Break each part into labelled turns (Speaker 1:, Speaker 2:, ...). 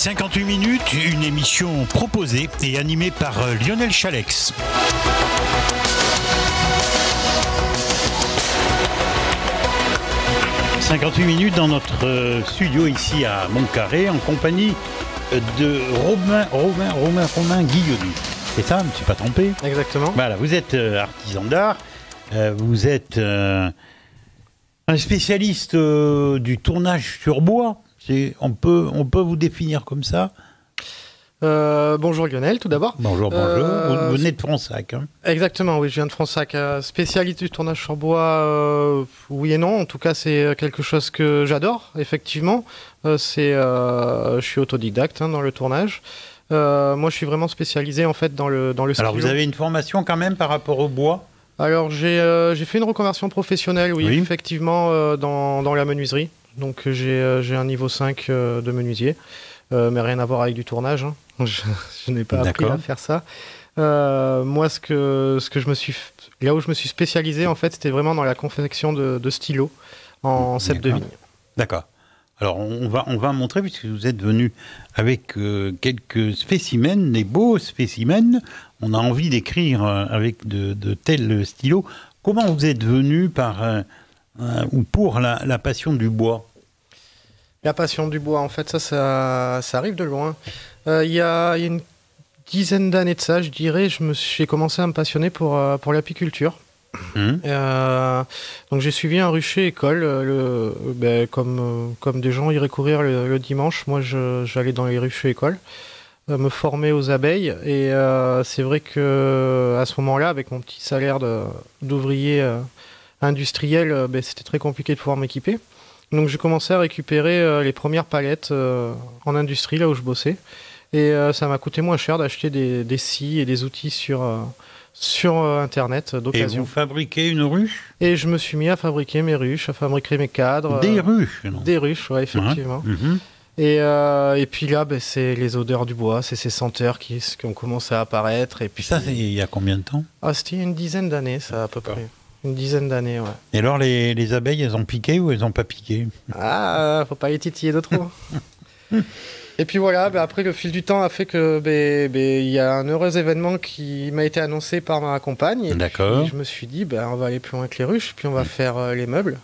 Speaker 1: 58 minutes, une émission proposée et animée par Lionel Chalex. « 58 minutes dans notre studio ici à Montcarré en compagnie de Romain Guillaudy. C'est ça, je ne me suis pas trompé.
Speaker 2: Exactement.
Speaker 1: Voilà, vous êtes artisan d'art, vous êtes un spécialiste du tournage sur bois. On peut vous définir comme ça.
Speaker 2: Bonjour Lionel, tout d'abord.
Speaker 1: Bonjour. Vous venez de Fronsac. Hein.
Speaker 2: Exactement, oui, je viens de Fronsac. Spécialiste du tournage sur bois, oui et non. En tout cas, c'est quelque chose que j'adore, effectivement. Je suis autodidacte dans le tournage. Moi, je suis vraiment spécialisé en fait dans le stylo.
Speaker 1: Alors, vous avez une formation quand même par rapport au bois ?
Speaker 2: Alors, j'ai fait une reconversion professionnelle, oui. Effectivement, dans la menuiserie. Donc, j'ai un niveau 5 de menuisier. Mais rien à voir avec du tournage. Hein. Je n'ai pas appris à faire ça. Moi, là où je me suis spécialisé, en fait, c'était vraiment dans la confection de stylos en cèpe de vigne.
Speaker 1: D'accord. Alors, on va montrer, puisque vous êtes venu avec quelques spécimens, des beaux spécimens. On a envie d'écrire avec de tels stylos. Comment vous êtes venu ou pour la passion du bois ?
Speaker 2: La passion du bois, en fait, ça arrive de loin. Il y a une dizaine d'années de ça, je dirais, j'ai commencé à me passionner pour l'apiculture. Donc j'ai suivi un rucher école, comme des gens iraient courir le dimanche. Moi, j'allais dans les ruchers écoles, me former aux abeilles. Et c'est vrai que à ce moment-là, avec mon petit salaire d'ouvrier industriel, c'était très compliqué de pouvoir m'équiper. Donc j'ai commencé à récupérer les premières palettes en industrie, là où je bossais. Et ça m'a coûté moins cher d'acheter des scies et des outils sur Internet d'occasion.
Speaker 1: Et vous fabriquez une ruche ?
Speaker 2: Et je me suis mis à fabriquer mes ruches, à fabriquer mes cadres.
Speaker 1: Des ruches, non ?
Speaker 2: Des ruches, oui, effectivement. Et puis là, c'est les odeurs du bois, c'est ces senteurs qui ont commencé à apparaître. Et puis
Speaker 1: ça, c'est il y a combien de temps ?
Speaker 2: C'était une dizaine d'années, ça, à peu près. Une dizaine d'années, ouais.
Speaker 1: Et alors, les abeilles, elles ont piqué ou elles n'ont pas piqué ?
Speaker 2: Faut pas les titiller de trop. Et puis voilà, après, le fil du temps a fait que il y a un heureux événement qui m'a été annoncé par ma compagne. Et
Speaker 1: D'accord.
Speaker 2: Puis, je me suis dit, on va aller plus loin que les ruches, puis on va faire les meubles.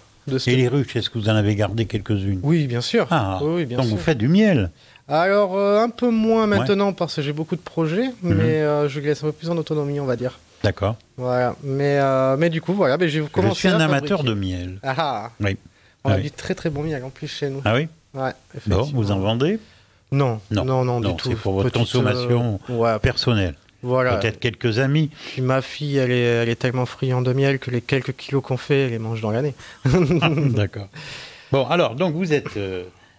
Speaker 1: Et les ruches, est-ce que vous en avez gardé quelques-unes ?
Speaker 2: Oui, bien sûr.
Speaker 1: Oui,
Speaker 2: bien
Speaker 1: donc
Speaker 2: sûr.
Speaker 1: vous faites du miel ?
Speaker 2: Alors, un peu moins maintenant, parce que j'ai beaucoup de projets, mais je laisse un peu plus en autonomie, on va dire.
Speaker 1: D'accord.
Speaker 2: Voilà, mais du coup, voilà, j'ai commencé.
Speaker 1: Je suis un amateur de miel.
Speaker 2: Oui. On a du très très bon miel en plus chez nous.
Speaker 1: Ah oui ?
Speaker 2: Ouais,
Speaker 1: bon, vous en vendez ?
Speaker 2: Non, du tout.
Speaker 1: C'est pour votre consommation personnelle.
Speaker 2: Voilà.
Speaker 1: Peut-être quelques amis.
Speaker 2: Puis ma fille, elle est tellement friande de miel que les quelques kilos qu'on fait, elle les mange dans l'année.
Speaker 1: D'accord. Bon, alors, donc vous êtes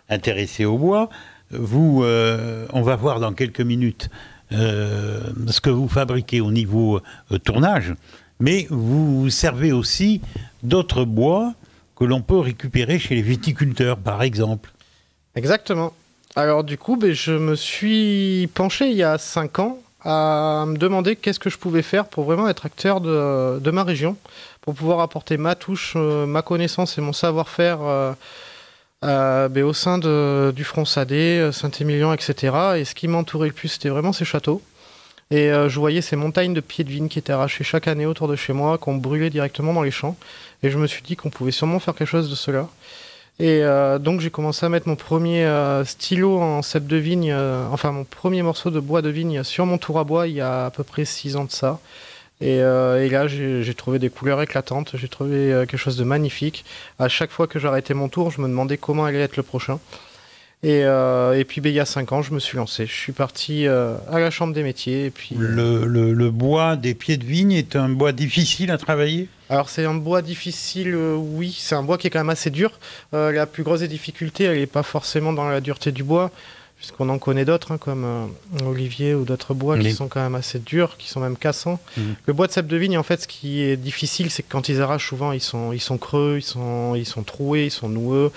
Speaker 1: intéressé au bois. On va voir dans quelques minutes ce que vous fabriquez au niveau tournage, mais vous servez aussi d'autres bois que l'on peut récupérer chez les viticulteurs, par exemple.
Speaker 2: Exactement. Alors du coup, je me suis penché il y a 5 ans à me demander qu'est-ce que je pouvais faire pour vraiment être acteur de ma région, pour pouvoir apporter ma touche, ma connaissance et mon savoir-faire au sein du Fronsadais, Saint-Émilion, etc. Et ce qui m'entourait le plus, c'était vraiment ces châteaux. Et je voyais ces montagnes de pieds de vigne qui étaient arrachés chaque année autour de chez moi, qu'on brûlait directement dans les champs. Et je me suis dit qu'on pouvait sûrement faire quelque chose de cela. Et donc j'ai commencé à mettre mon premier stylo en cèpe de vigne, mon premier morceau de bois de vigne sur mon tour à bois il y a à peu près 6 ans de ça. Et là j'ai trouvé des couleurs éclatantes, j'ai trouvé quelque chose de magnifique. À chaque fois que j'arrêtais mon tour, je me demandais comment allait être le prochain. Et puis il y a 5 ans, je me suis lancé. Je suis parti à la Chambre des métiers. Et puis,
Speaker 1: le bois des pieds de vigne est un bois difficile à travailler ?
Speaker 2: Alors c'est un bois difficile, oui, c'est un bois qui est quand même assez dur. La plus grosse des difficultés, elle n'est pas forcément dans la dureté du bois, puisqu'on en connaît d'autres, comme Olivier ou d'autres bois qui sont quand même assez durs, qui sont même cassants. Le bois de cèpe de vigne, en fait, ce qui est difficile, c'est que quand ils arrachent, souvent, ils sont creux, ils sont troués, ils sont noueux.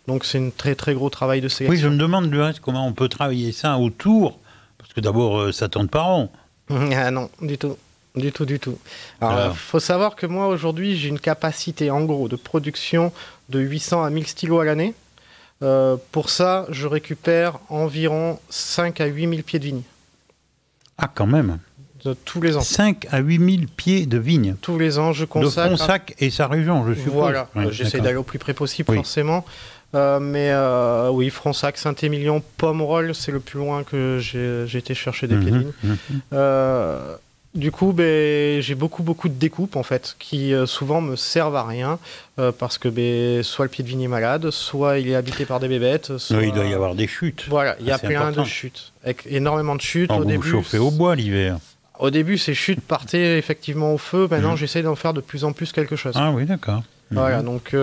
Speaker 2: Donc c'est un très très gros travail de sélection.
Speaker 1: Oui, je me demande du reste comment on peut travailler ça autour, parce que d'abord, ça tourne pas rond.
Speaker 2: Ah non, du tout. Du tout. Alors, faut savoir que moi, aujourd'hui, j'ai une capacité, en gros, de production de 800 à 1000 stylos à l'année. Pour ça, je récupère environ 5 à 8 000 pieds de vigne.
Speaker 1: Ah, quand même.
Speaker 2: Tous les ans.
Speaker 1: 5 à 8 000 pieds de vigne.
Speaker 2: Tous les ans, je consacre...
Speaker 1: De Fronsac et sa région, je suppose.
Speaker 2: Voilà,
Speaker 1: Ouais,
Speaker 2: j'essaie d'aller au plus près possible,
Speaker 1: oui.
Speaker 2: forcément. Oui, Fronsac, Saint-Émilion, Pomerol, c'est le plus loin que j'ai été chercher des pieds de vigne. Du coup, j'ai beaucoup de découpes, en fait, qui souvent me servent à rien, parce que soit le pied de vigne est malade, soit il est habité par des bébêtes. Soit...
Speaker 1: Oui, il doit y avoir des chutes.
Speaker 2: Voilà, il y a plein de chutes, avec énormément de chutes.
Speaker 1: Quand vous chauffez au bois l'hiver.
Speaker 2: Au début, ces chutes partaient effectivement au feu. Maintenant, j'essaie d'en faire de plus en plus quelque chose.
Speaker 1: Ah oui, d'accord.
Speaker 2: Voilà, donc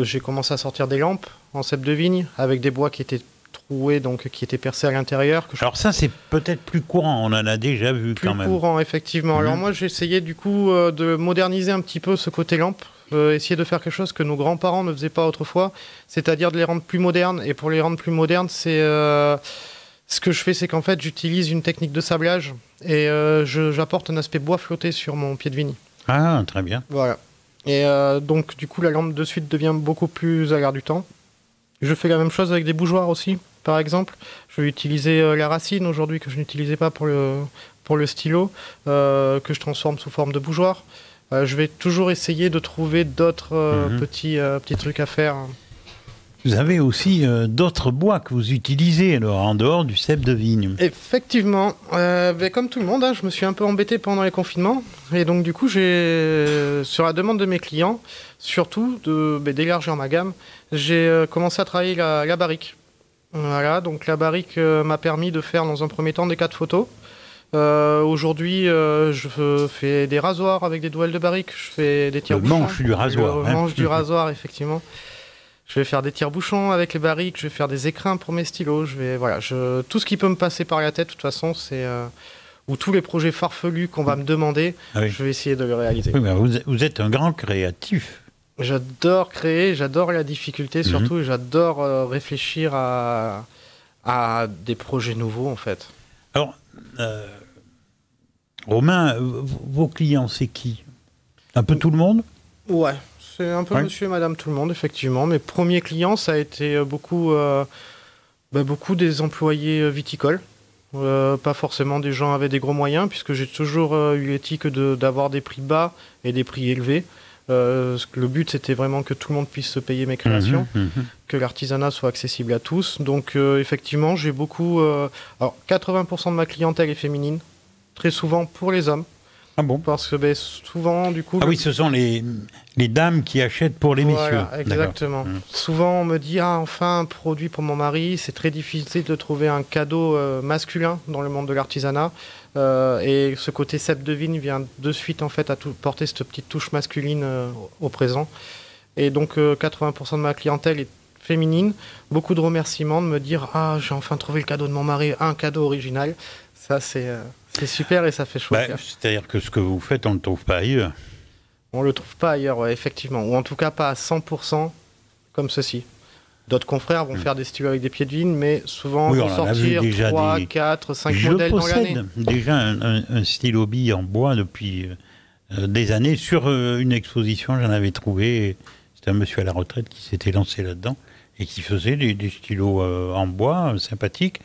Speaker 2: j'ai commencé à sortir des lampes en cèpe de vigne avec des bois qui étaient troués, donc qui étaient percés à l'intérieur. Alors
Speaker 1: ça, c'est peut-être plus courant, on en a déjà vu quand même.
Speaker 2: Plus courant, effectivement. Alors moi, j'ai essayé du coup de moderniser un petit peu ce côté lampe, essayer de faire quelque chose que nos grands-parents ne faisaient pas autrefois, c'est-à-dire de les rendre plus modernes. Et pour les rendre plus modernes, ce que je fais, c'est qu'en fait, j'utilise une technique de sablage et j'apporte un aspect bois flotté sur mon pied de vigne.
Speaker 1: Ah, très bien.
Speaker 2: Voilà. Et donc, du coup, la lampe de suite devient beaucoup plus à l'air du temps. Je fais la même chose avec des bougeoirs aussi, par exemple. Je vais utiliser la racine aujourd'hui que je n'utilisais pas pour le stylo, que je transforme sous forme de bougeoir. Je vais toujours essayer de trouver d'autres petits trucs à faire.
Speaker 1: Vous avez aussi d'autres bois que vous utilisez alors, en dehors du cèpe de vigne.
Speaker 2: Effectivement, comme tout le monde, je me suis un peu embêté pendant les confinements. Et donc du coup, j'ai, sur la demande de mes clients, surtout d'élargir ma gamme, j'ai commencé à travailler la barrique. Voilà, donc la barrique m'a permis de faire dans un premier temps des 4 photos. Aujourd'hui, je fais des rasoirs avec des douelles de barrique, je fais des tire-bouchons.
Speaker 1: Le manche du rasoir.
Speaker 2: Le manche du rasoir, effectivement. Je vais faire des tire-bouchons avec les barriques, je vais faire des écrins pour mes stylos. Tout ce qui peut me passer par la tête, de toute façon, ou tous les projets farfelus qu'on va me demander, je vais essayer de les réaliser.
Speaker 1: Oui, mais vous êtes un grand créatif.
Speaker 2: J'adore créer, j'adore la difficulté surtout, et j'adore réfléchir à des projets nouveaux, en fait.
Speaker 1: Alors, Romain, vos clients, c'est qui? Un peu tout le monde?
Speaker 2: Ouais. C'est un peu monsieur et madame tout le monde, effectivement. Mes premiers clients, ça a été beaucoup des employés viticoles. Pas forcément des gens avec des gros moyens, puisque j'ai toujours eu l'éthique d'avoir des prix bas et des prix élevés. Le but, c'était vraiment que tout le monde puisse se payer mes créations, que l'artisanat soit accessible à tous. Donc, effectivement, j'ai beaucoup... alors, 80% de ma clientèle est féminine, très souvent pour les hommes.
Speaker 1: Ah bon?
Speaker 2: Parce que souvent, du coup...
Speaker 1: Ah oui, ce sont les dames qui achètent pour les messieurs.
Speaker 2: Exactement. Souvent, on me dit, enfin, un produit pour mon mari. C'est très difficile de trouver un cadeau masculin dans le monde de l'artisanat. Et ce côté cèpe de vigne vient de suite, en fait, à porter cette petite touche masculine au présent. Et donc, 80% de ma clientèle est féminine. Beaucoup de remerciements de me dire, j'ai enfin trouvé le cadeau de mon mari, un cadeau original. Ça, c'est super et ça fait chaud.
Speaker 1: C'est-à-dire que ce que vous faites, on ne le trouve pas ailleurs.
Speaker 2: On ne le trouve pas ailleurs, effectivement. Ou en tout cas pas à 100% comme ceci. D'autres confrères vont faire des stylos avec des pieds de vigne, mais souvent vont sortir 3, 4, 5 modèles dans l'année.
Speaker 1: Je possède déjà un stylo bille en bois depuis des années. Sur une exposition, j'en avais trouvé. C'était un monsieur à la retraite qui s'était lancé là-dedans et qui faisait des stylos en bois sympathiques.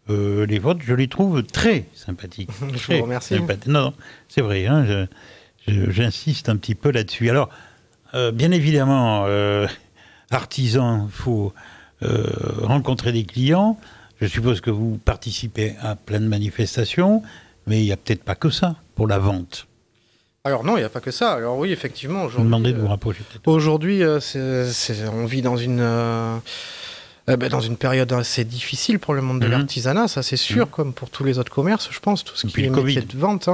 Speaker 1: Les vôtres, je les trouve très sympathiques.
Speaker 2: Je vous remercie.
Speaker 1: Non, c'est vrai, j'insiste un petit peu là-dessus. Alors, bien évidemment, artisan, il faut rencontrer des clients. Je suppose que vous participez à plein de manifestations, mais il n'y a peut-être pas que ça pour la vente.
Speaker 2: Alors non, il n'y a pas que ça. Alors oui, effectivement.
Speaker 1: Je vous demandais de vous rapprocher peut-être.
Speaker 2: Aujourd'hui, on vit dans une période assez difficile pour le monde de l'artisanat, ça c'est sûr, comme pour tous les autres commerces, je pense, tout ce qui est métier de vente,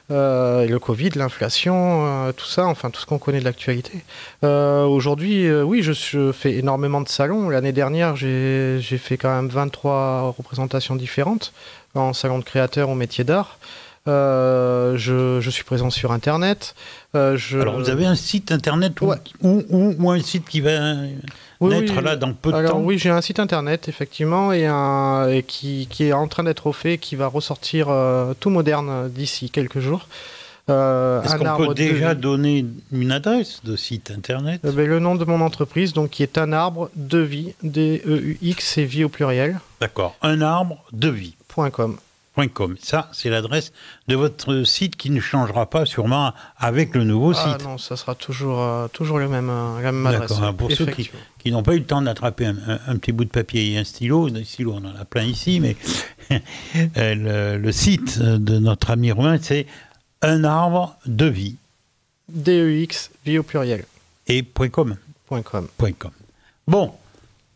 Speaker 2: le Covid, l'inflation, tout ça, enfin tout ce qu'on connaît de l'actualité. Aujourd'hui, oui, je fais énormément de salons. L'année dernière, j'ai fait quand même 23 représentations différentes en salon de créateurs ou métiers d'art. Je suis présent sur Internet.
Speaker 1: Alors vous avez un site Internet ou un site qui va naître là dans peu de temps?
Speaker 2: Oui, j'ai un site Internet effectivement et qui est en train d'être refait, qui va ressortir tout moderne d'ici quelques jours.
Speaker 1: Est-ce qu'on peut déjà donner une adresse de site internet?
Speaker 2: Le nom de mon entreprise, donc, qui est Un Arbre de Vie, D-E-U-X, et vie au pluriel.
Speaker 1: D'accord, Un Arbre de Vie.
Speaker 2: .com.
Speaker 1: Ça, c'est l'adresse de votre site qui ne changera pas sûrement avec le nouveau site.
Speaker 2: Ah non, ça sera toujours la même adresse.
Speaker 1: D'accord, pour ceux qui n'ont pas eu le temps d'attraper un petit bout de papier et un stylo, des stylos on en a plein ici, mais le site de notre ami Romain, c'est Un Arbre de Vie.
Speaker 2: D-E-U-X, vie au pluriel.
Speaker 1: Et .com. Bon,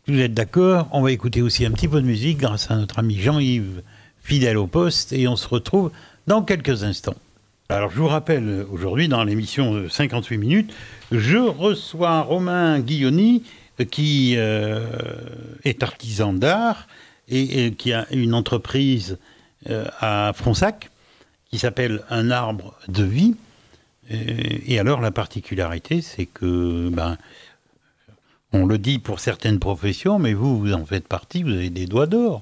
Speaker 1: vous êtes d'accord, on va écouter aussi un petit peu de musique grâce à notre ami Jean-Yves, fidèle au poste, et on se retrouve dans quelques instants. Alors, je vous rappelle, aujourd'hui, dans l'émission 58 minutes, je reçois Romain Guilloni, qui est artisan d'art et qui a une entreprise à Fronsac qui s'appelle Un Arbre de Vie. Et alors, la particularité, c'est que, on le dit pour certaines professions, mais vous en faites partie, vous avez des doigts d'or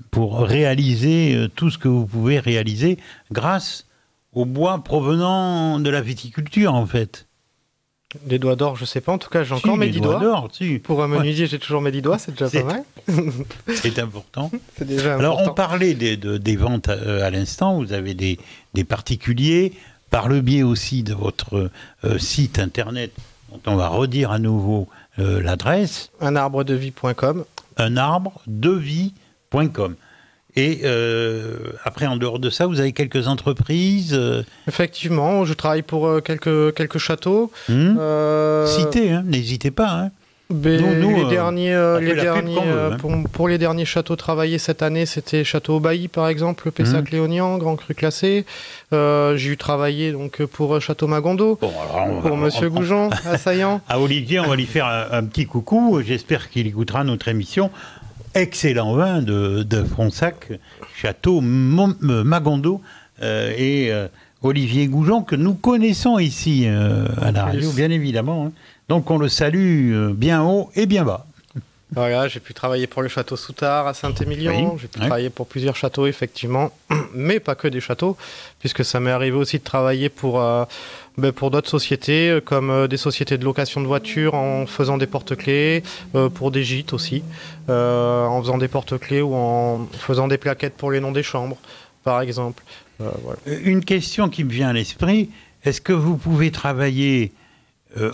Speaker 1: pour réaliser tout ce que vous pouvez réaliser grâce au bois provenant de la viticulture, en fait.
Speaker 2: Des doigts d'or, je sais pas. En tout cas, j'ai encore mes 10 doigts. D'or, Pour un menuisier, j'ai toujours mes 10 doigts, c'est déjà pas mal.
Speaker 1: C'est important.
Speaker 2: C'est déjà
Speaker 1: Alors,
Speaker 2: important.
Speaker 1: on parlait des ventes à l'instant. Vous avez des particuliers, par le biais aussi de votre site internet, dont on va redire à nouveau l'adresse.
Speaker 2: unarbredevie.com.
Speaker 1: unarbredevie.com. Et après, en dehors de ça, vous avez quelques entreprises
Speaker 2: Effectivement, je travaille pour quelques châteaux.
Speaker 1: Citez, n'hésitez pas.
Speaker 2: Pour les derniers châteaux travaillés cette année, c'était Château Bailly par exemple, Pessac-Léognan, Grand Cru classé. J'ai eu travaillé donc pour Château Magondo, pour Monsieur Goujon, à Saillant.
Speaker 1: À Olivier, on va lui faire un petit coucou. J'espère qu'il écoutera notre émission. Excellent vin de Fronsac, Château Magondo et Olivier Goujon, que nous connaissons ici à la radio, bien évidemment. Donc on le salue bien haut et bien bas.
Speaker 2: Voilà, j'ai pu travailler pour le château Soutard à Saint-Émilion, j'ai pu travailler pour plusieurs châteaux, effectivement, mais pas que des châteaux, puisque ça m'est arrivé aussi de travailler pour d'autres sociétés, comme des sociétés de location de voitures en faisant des porte-clés, pour des gîtes aussi, en faisant des porte-clés ou en faisant des plaquettes pour les noms des chambres, par exemple. Voilà.
Speaker 1: Une question qui me vient à l'esprit, est-ce que vous pouvez travailler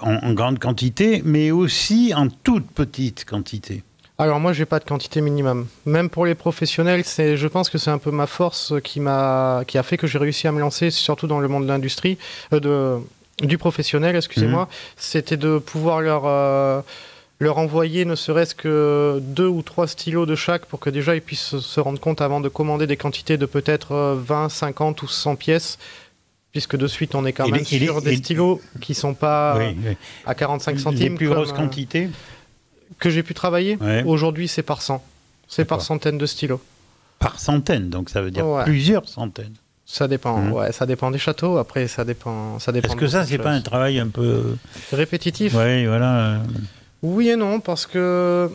Speaker 1: en grande quantité, mais aussi en toute petite quantité?
Speaker 2: Alors moi, j'ai pas de quantité minimum. Même pour les professionnels, je pense que c'est un peu ma force qui a fait que j'ai réussi à me lancer, surtout dans le monde de l'industrie, du professionnel, excusez-moi. C'était de pouvoir leur envoyer ne serait-ce que 2 ou 3 stylos de chaque pour que déjà ils puissent se rendre compte avant de commander des quantités de peut-être 20, 50 ou 100 pièces. Puisque de suite, on est quand même sur des stylos qui ne sont pas à 45 centimes.
Speaker 1: Les plus grosses quantités
Speaker 2: que j'ai pu travailler, aujourd'hui, c'est par 100. C'est par centaines de stylos.
Speaker 1: Par centaines, donc ça veut dire plusieurs centaines.
Speaker 2: Ça dépend, ça dépend des châteaux. Après, ça dépend.
Speaker 1: Est-ce que ça, c'est pas un travail un peu
Speaker 2: répétitif?
Speaker 1: Oui, voilà.
Speaker 2: Oui et non, parce que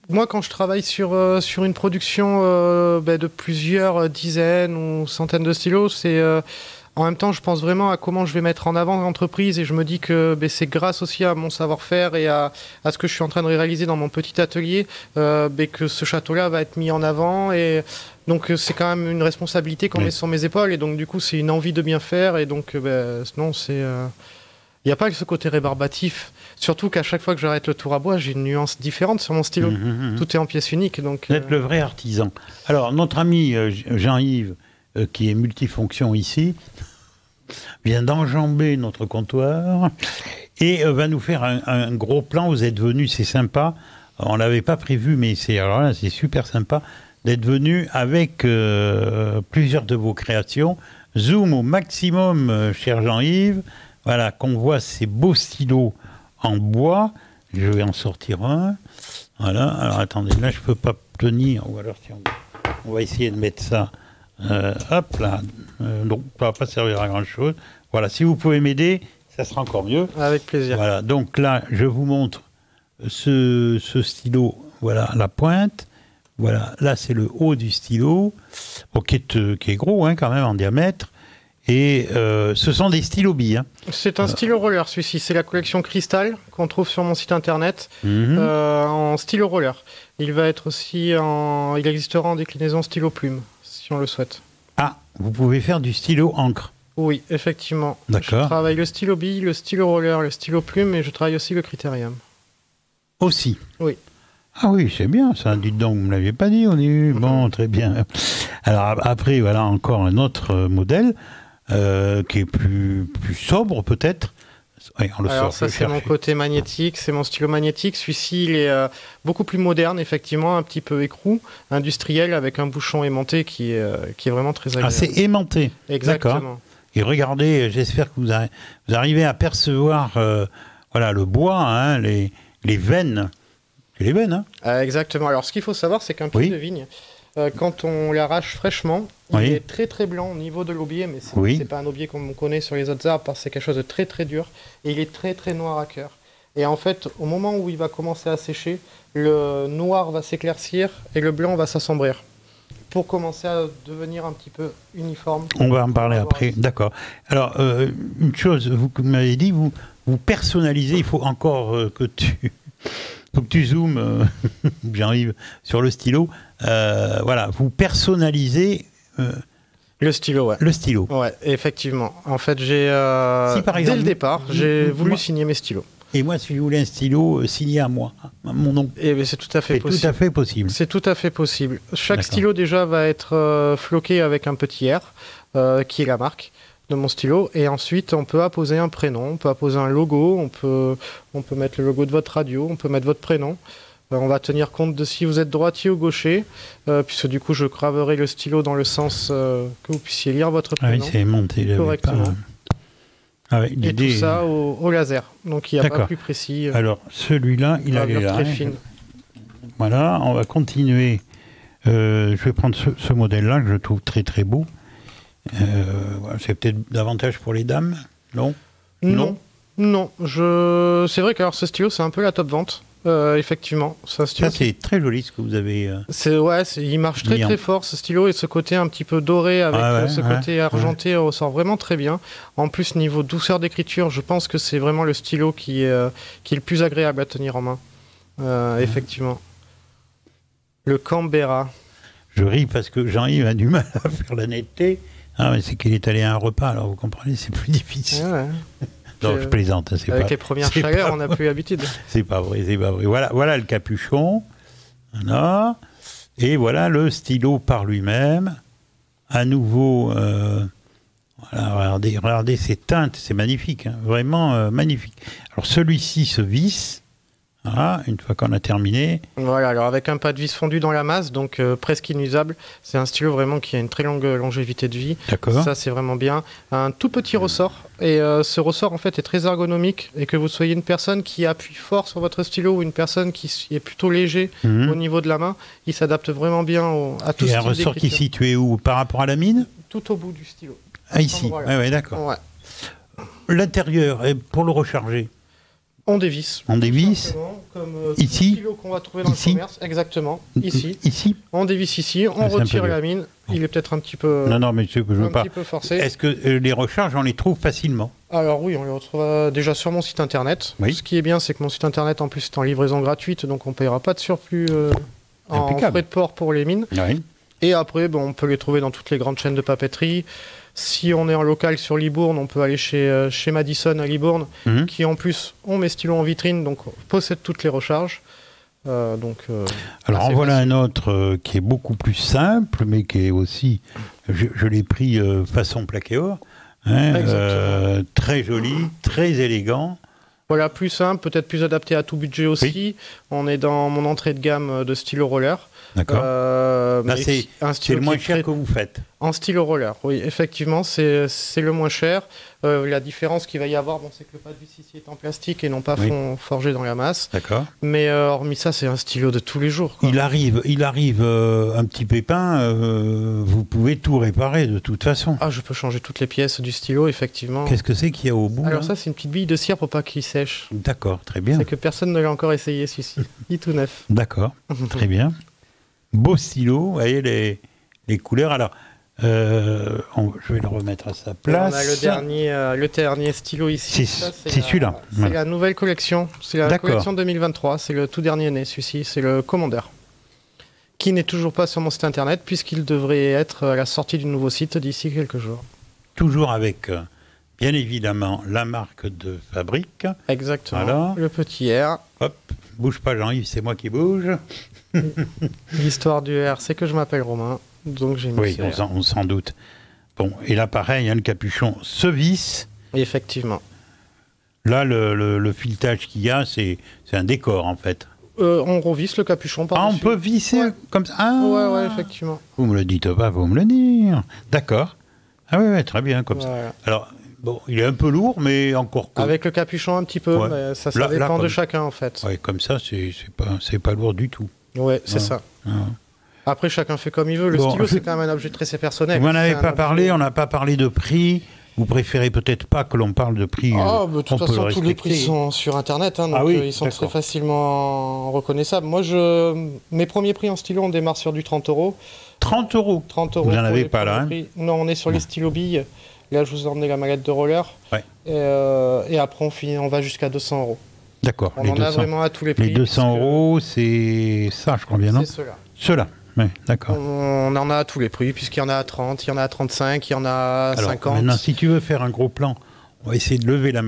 Speaker 2: moi, quand je travaille sur une production de plusieurs dizaines ou centaines de stylos, c'est en même temps, je pense vraiment à comment je vais mettre en avant l'entreprise et je me dis que c'est grâce aussi à mon savoir-faire et à ce que je suis en train de réaliser dans mon petit atelier que ce château-là va être mis en avant. Et donc, c'est quand même une responsabilité qu'on met sur mes épaules. Et donc, du coup, c'est une envie de bien faire. Et donc, non, c'est... Il n'y a pas que ce côté rébarbatif. Surtout qu'à chaque fois que j'arrête le tour à bois, j'ai une nuance différente sur mon stylo. Tout est en pièces uniques. Donc,
Speaker 1: vous êtes le vrai artisan. Alors, notre ami Jean-Yves, qui est multifonction ici, vient d'enjamber notre comptoir et va nous faire un gros plan. Vous êtes venu, c'est sympa. On ne l'avait pas prévu, mais c'est super sympa d'être venu avec plusieurs de vos créations. Zoom au maximum, cher Jean-Yves. Voilà, qu'on voit ces beaux stylos en bois. Je vais en sortir un. Voilà, alors attendez, là je ne peux pas tenir. Ou alors si on va essayer de mettre ça. Hop là, donc ça va pas servir à grand chose. Voilà, si vous pouvez m'aider, ça sera encore mieux.
Speaker 2: Avec plaisir.
Speaker 1: Voilà, donc là, je vous montre ce stylo, voilà, la pointe. Voilà, là c'est le haut du stylo, qui est gros quand même en diamètre. Et ce sont des stylos billes. Hein.
Speaker 2: C'est un stylo roller, celui-ci. C'est la collection Cristal qu'on trouve sur mon site internet en stylo roller. Il va être aussi il existera en déclinaison stylo plume, si on le souhaite.
Speaker 1: Ah, vous pouvez faire du stylo encre.
Speaker 2: Oui, effectivement.
Speaker 1: D'accord.
Speaker 2: Je travaille le stylo bille, le stylo roller, le stylo plume, et je travaille aussi le critérium.
Speaker 1: Aussi.
Speaker 2: Oui.
Speaker 1: Ah oui, c'est bien ça. Dites donc, vous ne me l'aviez pas dit au début. Bon, très bien. Alors après, voilà encore un autre modèle qui est plus sobre peut-être. Oui, on le
Speaker 2: Alors
Speaker 1: sort,
Speaker 2: ça, c'est mon côté magnétique, c'est mon stylo magnétique. Celui-ci, il est beaucoup plus moderne, effectivement, un petit peu écrou, industriel, avec un bouchon aimanté qui est vraiment très agréable.
Speaker 1: Ah, c'est aimanté.
Speaker 2: Exactement.
Speaker 1: D'accord. Et regardez, j'espère que vous arrivez à percevoir voilà, le bois, hein, les veines. C'est les veines, hein.
Speaker 2: Exactement. Alors ce qu'il faut savoir, c'est qu'un pied de vigne, quand on l'arrache fraîchement, il est très très blanc au niveau de l'aubier, mais c'est pas un aubier comme on connaît sur les autres arbres, parce que c'est quelque chose de très très dur, et il est très très noir à cœur. Et en fait, au moment où il va commencer à sécher, le noir va s'éclaircir et le blanc va s'assombrir, pour commencer à devenir un petit peu uniforme.
Speaker 1: On va en parler après, d'accord. Alors, une chose, vous m'avez dit, vous personnalisez, il faut encore que tu zoomes, j'arrive sur le stylo. Voilà, vous personnalisez
Speaker 2: le stylo, ouais.
Speaker 1: Le stylo.
Speaker 2: Ouais, effectivement. En fait, j'ai
Speaker 1: si, par exemple,
Speaker 2: dès le départ, j'ai voulu signer mes stylos.
Speaker 1: Et moi, si je voulais un stylo signé à moi, à mon nom.
Speaker 2: Et bien, c'est tout à fait possible.
Speaker 1: Tout à fait possible.
Speaker 2: C'est tout à fait possible. Chaque stylo déjà va être floqué avec un petit R, qui est la marque de mon stylo, et ensuite on peut apposer un prénom, on peut apposer un logo, on peut mettre le logo de votre radio, on peut mettre votre prénom. On va tenir compte de si vous êtes droitier ou gaucher, puisque du coup je graverai le stylo dans le sens que vous puissiez lire votre prénom.
Speaker 1: Ah oui, c'est monté
Speaker 2: correctement.
Speaker 1: Ah ouais,
Speaker 2: et tout ça au laser, donc il n'y a pas plus précis.
Speaker 1: Alors celui-là, il est là.
Speaker 2: Très fine.
Speaker 1: Voilà, on va continuer. Je vais prendre ce modèle-là que je trouve très très beau. C'est peut-être davantage pour les dames, non?
Speaker 2: Non. C'est vrai que ce stylo, c'est un peu la top vente. Effectivement,
Speaker 1: ça c'est très joli ce que vous avez.
Speaker 2: Il marche très très fort ce stylo, et ce côté un petit peu doré avec ce côté argenté ressort vraiment très bien. En plus, niveau douceur d'écriture, je pense que c'est vraiment le stylo qui est le plus agréable à tenir en main. Effectivement. Le Canberra.
Speaker 1: Je ris parce que Jean-Yves a du mal à faire la netteté. Ah, mais c'est qu'il est allé à un repas, alors vous comprenez, c'est plus difficile. Non, je plaisante.
Speaker 2: Avec les premières chaleurs, on n'a plus l'habitude.
Speaker 1: C'est pas vrai, c'est pas vrai. Voilà le capuchon. Voilà. Et voilà le stylo par lui-même. À nouveau, voilà, regardez ces teintes, c'est magnifique, hein, vraiment magnifique. Alors celui-ci se visse. Voilà, une fois qu'on a terminé.
Speaker 2: Voilà, alors avec un pas de vis fondu dans la masse, donc presque inusable. C'est un stylo vraiment qui a une très longue longévité de vie.
Speaker 1: D'accord.
Speaker 2: Ça, c'est vraiment bien. Un tout petit ressort. Et ce ressort, en fait, est très ergonomique. Et que vous soyez une personne qui appuie fort sur votre stylo ou une personne qui est plutôt léger au niveau de la main, il s'adapte vraiment bien à tout ce type d'écriture.
Speaker 1: Et un ressort qui est situé où? Par rapport à la mine?
Speaker 2: Tout au bout du stylo.
Speaker 1: Ah, ici. Ouais, d'accord.
Speaker 2: Ouais.
Speaker 1: L'intérieur, pour le recharger?
Speaker 2: On dévisse.
Speaker 1: On dévisse.
Speaker 2: Comme
Speaker 1: ici.
Speaker 2: Le stylo qu'on va trouver dans le commerce. Exactement. Ici.
Speaker 1: Ici.
Speaker 2: On dévisse ici. On retire la mine. Il est peut-être un petit peu.
Speaker 1: Non, mais c'est que je veux pas.
Speaker 2: Un petit peu forcé.
Speaker 1: Est-ce que les recharges, on les trouve facilement?
Speaker 2: Alors oui, on les retrouve déjà sur mon site internet. Oui. Ce qui est bien, c'est que mon site internet en plus est en livraison gratuite, donc on ne paiera pas de surplus en frais de port pour les mines.
Speaker 1: Oui.
Speaker 2: Et après, on peut les trouver dans toutes les grandes chaînes de papeterie. Si on est en local sur Libourne, on peut aller chez Madison à Libourne, qui en plus ont mes stylos en vitrine, donc possède toutes les recharges. Alors
Speaker 1: en voilà un autre qui est beaucoup plus simple, mais qui est aussi, je l'ai pris façon plaqué or, hein, très joli, très élégant.
Speaker 2: Voilà, plus simple, peut-être plus adapté à tout budget aussi. Oui. On est dans mon entrée de gamme de stylo roller.
Speaker 1: D'accord. C'est le moins cher que vous faites.
Speaker 2: En stylo roller, oui, effectivement, c'est le moins cher. La différence qu'il va y avoir, c'est que le pas de vis ici est en plastique et non pas forgé dans la masse.
Speaker 1: D'accord.
Speaker 2: Mais hormis ça, c'est un stylo de tous les jours, quoi.
Speaker 1: Il arrive un petit pépin, vous pouvez tout réparer de toute façon.
Speaker 2: Ah, je peux changer toutes les pièces du stylo, effectivement.
Speaker 1: Qu'est-ce que c'est qu'il y a au bout?
Speaker 2: Alors ça, c'est une petite bille de cire pour pas qu'il sèche.
Speaker 1: D'accord, très bien.
Speaker 2: C'est que personne ne l'a encore essayé, celui-ci. Il est tout neuf.
Speaker 1: D'accord, très bien. Beau stylo, vous voyez les couleurs. Alors, Je vais le remettre à sa place.
Speaker 2: On a le dernier stylo ici.
Speaker 1: C'est celui-là.
Speaker 2: C'est la nouvelle collection. C'est la collection 2023. C'est le tout dernier né, celui-ci. C'est le Commander. Qui n'est toujours pas sur mon site internet, puisqu'il devrait être à la sortie du nouveau site d'ici quelques jours.
Speaker 1: Toujours avec, bien évidemment, la marque de fabrique.
Speaker 2: Exactement.
Speaker 1: Voilà.
Speaker 2: Le petit R.
Speaker 1: Hop, bouge pas Jean-Yves, c'est moi qui bouge.
Speaker 2: L'histoire du R, c'est que je m'appelle Romain. Donc j'ai mis
Speaker 1: oui, on s'en doute. Bon, et là, pareil, le capuchon se visse.
Speaker 2: Effectivement.
Speaker 1: Là, le filetage qu'il y a, c'est un décor, en fait.
Speaker 2: On revisse le capuchon par-dessus.
Speaker 1: On peut visser comme ça.
Speaker 2: Ouais, effectivement.
Speaker 1: Vous me le dites pas, vous me le dire. D'accord. Ah oui, très bien, comme ça. Alors, bon, il est un peu lourd, mais encore cool.
Speaker 2: Avec le capuchon un petit peu, mais ça dépend de chacun, en fait.
Speaker 1: Oui, comme ça, c'est pas lourd du tout.
Speaker 2: Oui, c'est ça. Après, chacun fait comme il veut. Le stylo, c'est quand même un objet très personnel.
Speaker 1: Vous n'en avez pas parlé, on n'a pas parlé de prix. Vous préférez peut-être pas que l'on parle de prix.
Speaker 2: De toute façon, tous les prix sont sur Internet, donc ils sont très facilement reconnaissables. Moi, mes premiers prix en stylo, on démarre sur du 30 €.
Speaker 1: 30 €.
Speaker 2: 30 €.
Speaker 1: Vous n'en avez pas là,
Speaker 2: Non, on est sur les stylos billes. Là, je vous ai emmené la mallette de roller.
Speaker 1: Ouais.
Speaker 2: Et après, on va jusqu'à 200 €.
Speaker 1: D'accord.
Speaker 2: On en a vraiment à tous les prix.
Speaker 1: Les 200 €, c'est ça, je crois bien, non?
Speaker 2: C'est ceux-là.
Speaker 1: Ceux-là. Oui, d'accord.
Speaker 2: On en a à tous les prix, puisqu'il y en a à 30, il y en a à 35, il y en a à 50.
Speaker 1: Maintenant, si tu veux faire un gros plan, on va essayer de lever la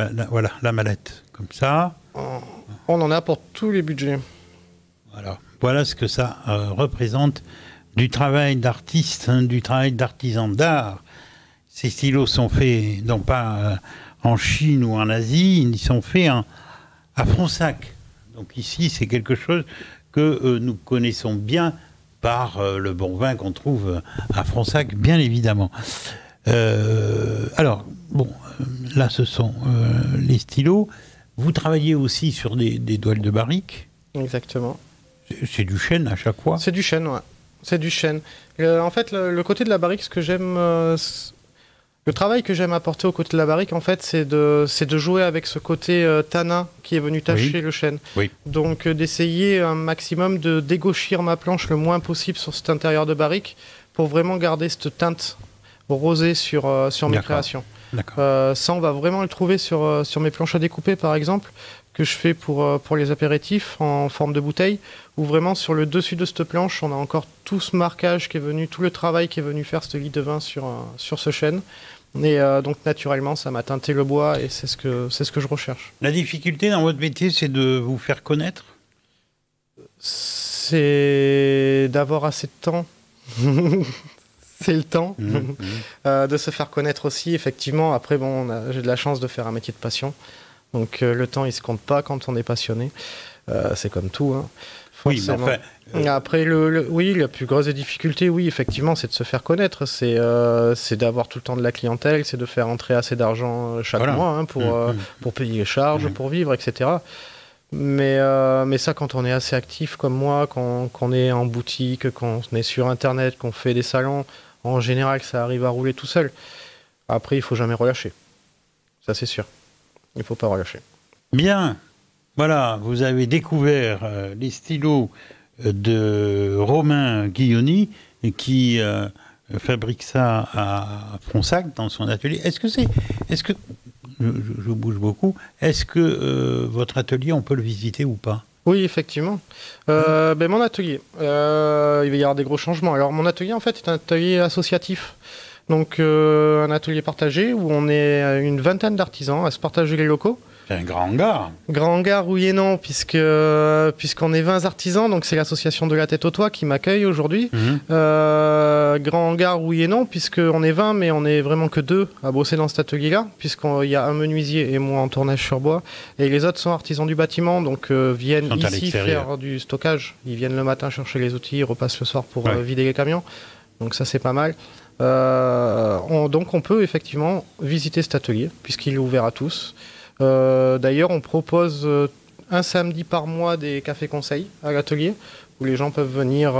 Speaker 1: mallette, comme ça.
Speaker 2: On en a pour tous les budgets.
Speaker 1: Voilà ce que ça représente du travail d'artiste, du travail d'artisan d'art. Ces stylos sont faits, non pas en Chine ou en Asie, ils sont faits à Fronsac. Donc ici, c'est quelque chose que nous connaissons bien par le bon vin qu'on trouve à Fronsac, bien évidemment. Alors, bon, là, ce sont les stylos. Vous travaillez aussi sur des douelles de barrique.
Speaker 2: Exactement.
Speaker 1: C'est du chêne à chaque fois.
Speaker 2: C'est du chêne, ouais. C'est du chêne. En fait, le côté de la barrique, ce que j'aime... le travail que j'aime apporter au côté de la barrique, en fait, c'est de jouer avec ce côté tanin qui est venu tacher le chêne. Oui. Donc, d'essayer un maximum de dégauchir ma planche le moins possible sur cet intérieur de barrique pour vraiment garder cette teinte rosée sur mes créations. Ça, on va vraiment le trouver sur mes planches à découper, par exemple, que je fais pour les apéritifs en forme de bouteille, où vraiment sur le dessus de cette planche, on a encore tout ce marquage qui est venu, tout le travail qui est venu faire ce lit de vin sur ce chêne. Et donc naturellement, ça m'a teinté le bois et c'est ce que je recherche.
Speaker 1: La difficulté dans votre métier, c'est de vous faire connaître?
Speaker 2: C'est d'avoir assez de temps. C'est le temps de se faire connaître aussi, effectivement. Après, bon, j'ai de la chance de faire un métier de passion. Donc le temps, il ne se compte pas quand on est passionné. C'est comme tout, hein.
Speaker 1: Oui, mais enfin,
Speaker 2: après, oui, la plus grosse des difficultés, oui, effectivement, c'est de se faire connaître. C'est d'avoir tout le temps de la clientèle, c'est de faire entrer assez d'argent chaque mois pour payer les charges, pour vivre, etc. Mais ça, quand on est assez actif comme moi, qu'on est en boutique, qu'on est sur Internet, qu'on fait des salons, en général, ça arrive à rouler tout seul. Après, il ne faut jamais relâcher. Ça, c'est sûr. Il ne faut pas relâcher.
Speaker 1: Bien. Voilà, vous avez découvert les stylos de Romain Guilloni qui fabrique ça à Fronsac dans son atelier. Est-ce que je bouge beaucoup, est-ce que votre atelier, on peut le visiter ou pas?
Speaker 2: Oui, effectivement. Mon atelier, il va y avoir des gros changements. Alors, mon atelier, en fait, est un atelier associatif. Donc, un atelier partagé où on est une vingtaine d'artisans à se partager les locaux.
Speaker 1: C'est un grand hangar.
Speaker 2: Grand hangar, oui et non, puisqu'on est 20 artisans, donc c'est l'association de la Tête aux Toits qui m'accueille aujourd'hui. Grand hangar, oui et non, puisqu'on est 20, mais on n'est vraiment que 2 à bosser dans cet atelier-là, puisqu'il y a un menuisier et moi en tournage sur bois. Et les autres sont artisans du bâtiment, donc viennent ici faire du stockage. Ils viennent le matin chercher les outils, ils repassent le soir pour vider les camions. Donc ça, c'est pas mal. Donc on peut effectivement visiter cet atelier, puisqu'il est ouvert à tous. D'ailleurs, on propose un samedi par mois des cafés conseils à l'atelier où les gens peuvent venir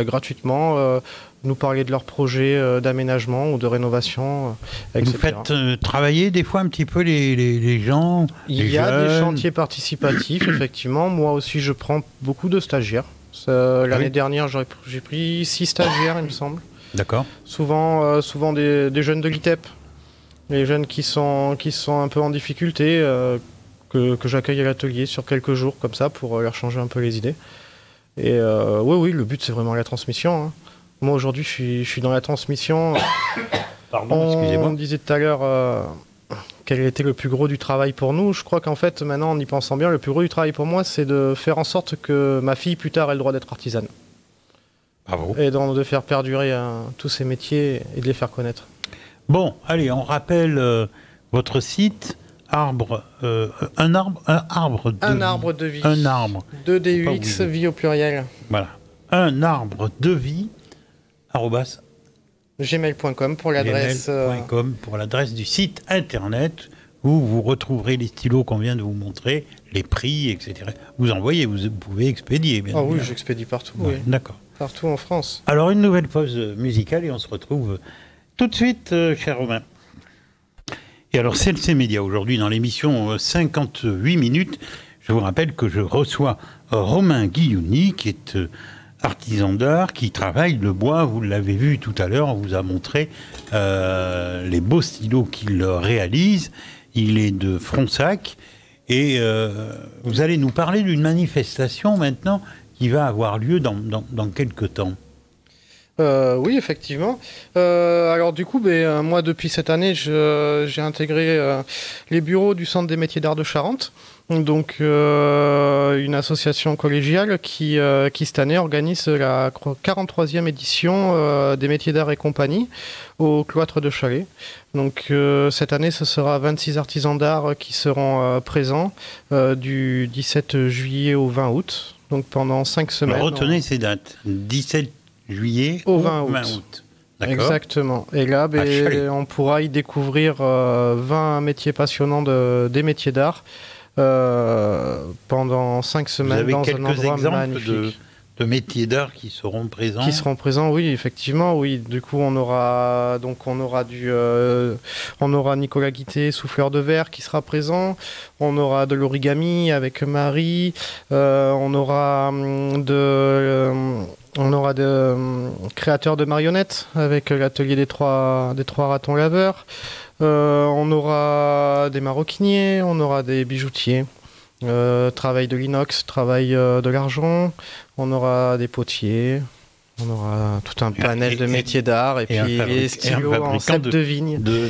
Speaker 2: gratuitement nous parler de leurs projets d'aménagement ou de rénovation, etc. Vous
Speaker 1: faites travailler des fois un petit peu les gens,
Speaker 2: Il y a des chantiers participatifs, effectivement. Moi aussi, je prends beaucoup de stagiaires. L'année dernière, j'ai pris 6 stagiaires, il me semble.
Speaker 1: D'accord.
Speaker 2: Souvent des jeunes de l'ITEP, les jeunes qui sont un peu en difficulté, que j'accueille à l'atelier sur quelques jours comme ça pour leur changer un peu les idées. Et oui, le but c'est vraiment la transmission, hein. Moi aujourd'hui je suis dans la transmission.
Speaker 1: Pardon, excusez-moi.
Speaker 2: On disait tout à l'heure quel était le plus gros du travail pour nous. Je crois qu'en fait maintenant en y pensant bien, le plus gros du travail pour moi c'est de faire en sorte que ma fille plus tard ait le droit d'être artisane.
Speaker 1: Bravo.
Speaker 2: Et de faire perdurer tous ces métiers et de les faire connaître.
Speaker 1: Bon, allez, on rappelle votre site. Un arbre de vie. Un arbre.
Speaker 2: 2DUX, vie au pluriel.
Speaker 1: Voilà. Un arbre de vie,
Speaker 2: gmail.com pour l'adresse.
Speaker 1: Gmail.com pour l'adresse du site internet où vous retrouverez les stylos qu'on vient de vous montrer, les prix, etc. Vous envoyez, vous pouvez expédier. Bien
Speaker 2: oui, j'expédie partout.
Speaker 1: Ouais, oui. D'accord.
Speaker 2: Partout en France.
Speaker 1: Alors, une nouvelle pause musicale et on se retrouve tout de suite, cher Romain. Et alors, CLC Média, aujourd'hui, dans l'émission 58 minutes, je vous rappelle que je reçois Romain Guillouni, qui est artisan d'art, qui travaille le bois. Vous l'avez vu tout à l'heure, on vous a montré les beaux stylos qu'il réalise. Il est de Fronsac. Et vous allez nous parler d'une manifestation maintenant qui va avoir lieu dans quelques temps.
Speaker 2: Oui, effectivement. Alors du coup, moi, depuis cette année, j'ai intégré les bureaux du Centre des métiers d'art de Charente. Donc, une association collégiale qui cette année, organise la 43e édition des métiers d'art et compagnie au cloître de Chalais. Donc, cette année, ce sera 26 artisans d'art qui seront présents du 17 juillet au 20 août. Donc, pendant 5 semaines.
Speaker 1: Alors, retenez ces dates. 17 juillet au 20 août. D'accord.
Speaker 2: Exactement. Et là, on pourra y découvrir 20 métiers passionnants des métiers d'art pendant 5 semaines dans un endroit magnifique.
Speaker 1: De métiers d'art qui seront présents.
Speaker 2: Qui seront présents, oui, effectivement, oui. Du coup, on aura Nicolas Guité, souffleur de verre, qui sera présent. On aura de l'origami avec Marie. On aura de créateurs de marionnettes avec l'atelier des trois ratons laveurs. On aura des maroquiniers, on aura des bijoutiers. Travail de l'inox, travail de l'argent, on aura des potiers, on aura tout un panel de métiers d'art et puis les stylos en cèpe de vigne.
Speaker 1: De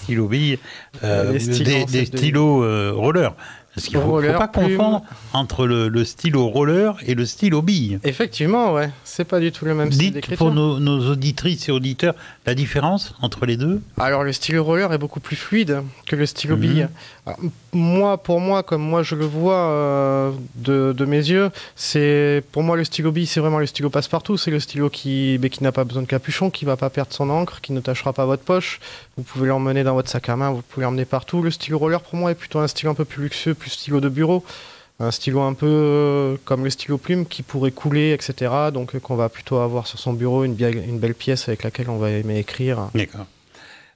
Speaker 1: stylos billes, des stylos rollers. Parce qu'il ne faut pas confondre entre le stylo roller et le stylo bille.
Speaker 2: Effectivement, ouais. C'est pas du tout le même style d'écriture.
Speaker 1: Dites pour nos auditrices et auditeurs la différence entre les deux.
Speaker 2: Alors, le stylo roller est beaucoup plus fluide que le stylo bille. Alors, pour moi, comme moi je le vois de mes yeux, pour moi le stylo bille, c'est vraiment le stylo passe-partout. C'est le stylo qui n'a pas besoin de capuchon, qui va pas perdre son encre, qui ne tachera pas votre poche. Vous pouvez l'emmener dans votre sac à main, vous pouvez l'emmener partout. Le stylo roller, pour moi, est plutôt un stylo un peu plus luxueux, plus stylo de bureau. Un stylo un peu comme le stylo plume qui pourrait couler, etc. Donc qu'on va plutôt avoir sur son bureau une belle pièce avec laquelle on va aimer écrire.
Speaker 1: D'accord.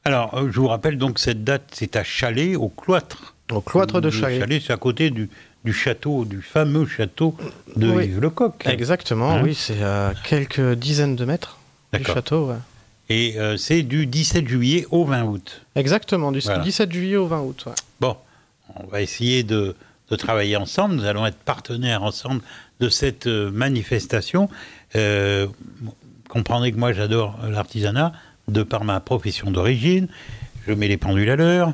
Speaker 1: Alors, je vous rappelle donc cette date, c'est à Chalais, au cloître.
Speaker 2: Au cloître de Chalais.
Speaker 1: Chalais, c'est à côté du château, du fameux château de Yves Lecoq.
Speaker 2: Exactement, oui, c'est à quelques dizaines de mètres du château. Ouais.
Speaker 1: Et c'est du 17 juillet au 20 août.
Speaker 2: Exactement, du 17 juillet au 20 août. Ouais.
Speaker 1: Bon, on va essayer de travailler ensemble. Nous allons être partenaires ensemble de cette manifestation. Comprenez que moi, j'adore l'artisanat, de par ma profession d'origine. Je mets les pendules à l'heure,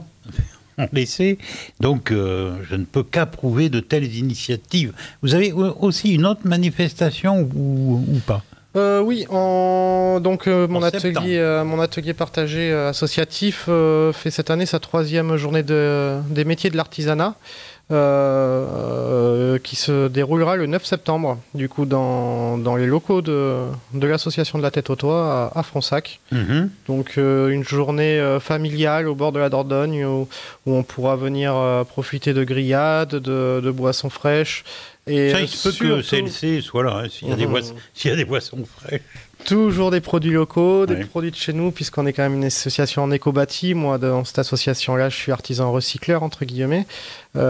Speaker 1: on le sait. Donc, je ne peux qu'approuver de telles initiatives. Vous avez aussi une autre manifestation ou pas ?
Speaker 2: Oui, mon atelier partagé associatif fait cette année sa 3e journée des métiers de l'artisanat qui se déroulera le 9 septembre, du coup dans les locaux de l'association de la Tête aux Toits à Fronsac. Donc une journée familiale au bord de la Dordogne où on pourra venir profiter de grillades, de boissons fraîches. Et
Speaker 1: ça, il se peut que CLC soit là, s'il y a des boissons fraîches.
Speaker 2: Toujours des produits locaux, des
Speaker 1: Oui.
Speaker 2: produits de chez nous, puisqu'on est quand même une association en éco-bâti. Moi, dans cette association-là, je suis artisan recycleur, entre guillemets. On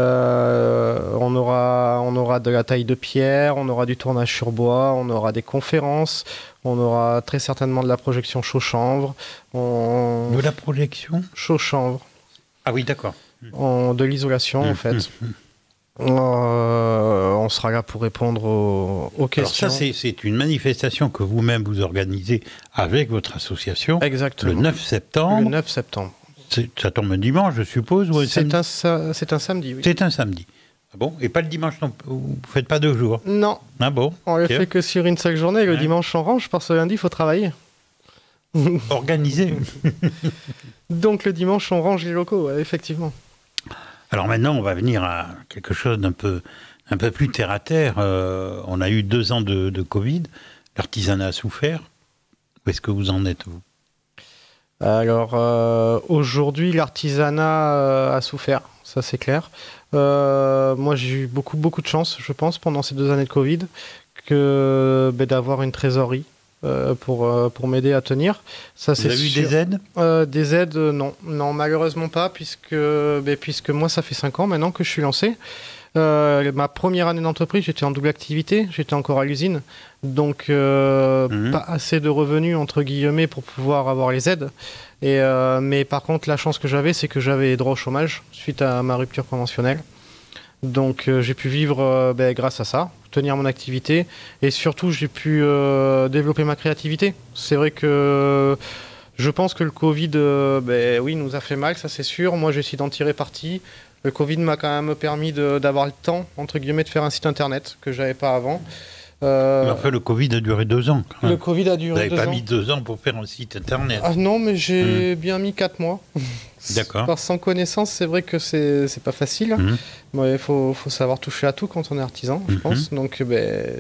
Speaker 2: aura de la taille de pierre, on aura du tournage sur bois, on aura des conférences, on aura très certainement de la projection chaud-chanvre.
Speaker 1: De la projection?
Speaker 2: Chaud-chanvre,
Speaker 1: Ah oui, d'accord.
Speaker 2: de l'isolation, en fait. On sera là pour répondre aux questions.
Speaker 1: Alors ça, c'est une manifestation que vous-même vous organisez avec votre association.
Speaker 2: Exactement.
Speaker 1: Le 9 septembre.
Speaker 2: Le 9 septembre.
Speaker 1: Ça tombe un dimanche, je suppose, ou
Speaker 2: C'est un samedi, oui.
Speaker 1: C'est un samedi. Ah bon? Et pas le dimanche, non? Vous ne faites pas 2 jours?
Speaker 2: Non,
Speaker 1: Ah bon?
Speaker 2: on le
Speaker 1: Ok.
Speaker 2: fait que sur une seule journée. Le
Speaker 1: Ouais.
Speaker 2: dimanche, on range, parce que le lundi, il faut travailler.
Speaker 1: Organisé.
Speaker 2: Donc le dimanche, on range les locaux, ouais, effectivement.
Speaker 1: Alors maintenant, on va venir à quelque chose d'un peu plus terre à terre. On a eu 2 ans de Covid. L'artisanat a souffert. Où est-ce que vous en êtes, vous?
Speaker 2: Alors aujourd'hui, l'artisanat a souffert, ça c'est clair. Moi, j'ai eu beaucoup de chance, je pense, pendant ces 2 années de Covid, d'avoir une trésorerie pour m'aider à tenir. Ça,
Speaker 1: Vous
Speaker 2: c'est
Speaker 1: avez eu
Speaker 2: sûr.
Speaker 1: des aides?
Speaker 2: Des aides, non. Non, malheureusement pas, puisque moi, ça fait 5 ans maintenant que je suis lancé. Ma première année d'entreprise, j'étais en double activité, j'étais encore à l'usine, donc pas assez de revenus, entre guillemets, pour pouvoir avoir les aides. Mais par contre, la chance que j'avais, c'est que j'avais droit au chômage suite à ma rupture conventionnelle. Donc j'ai pu vivre grâce à ça, tenir mon activité, et surtout j'ai pu développer ma créativité. C'est vrai que je pense que le Covid oui, nous a fait mal, ça c'est sûr. Moi j'ai essayé d'en tirer parti. Le Covid m'a quand même permis d'avoir le temps, entre guillemets, de faire un site internet que j'avais pas avant.
Speaker 1: Mais enfin, le Covid a duré 2 ans. Quand même.
Speaker 2: Le Covid a
Speaker 1: Vous
Speaker 2: duré
Speaker 1: n'avez
Speaker 2: 2
Speaker 1: pas
Speaker 2: ans.
Speaker 1: mis 2 ans pour faire un site internet.
Speaker 2: Ah non, mais j'ai bien mis 4 mois.
Speaker 1: D'accord.
Speaker 2: Par sans connaissance, c'est vrai que c'est pas facile. Il faut savoir toucher à tout quand on est artisan, je pense. Donc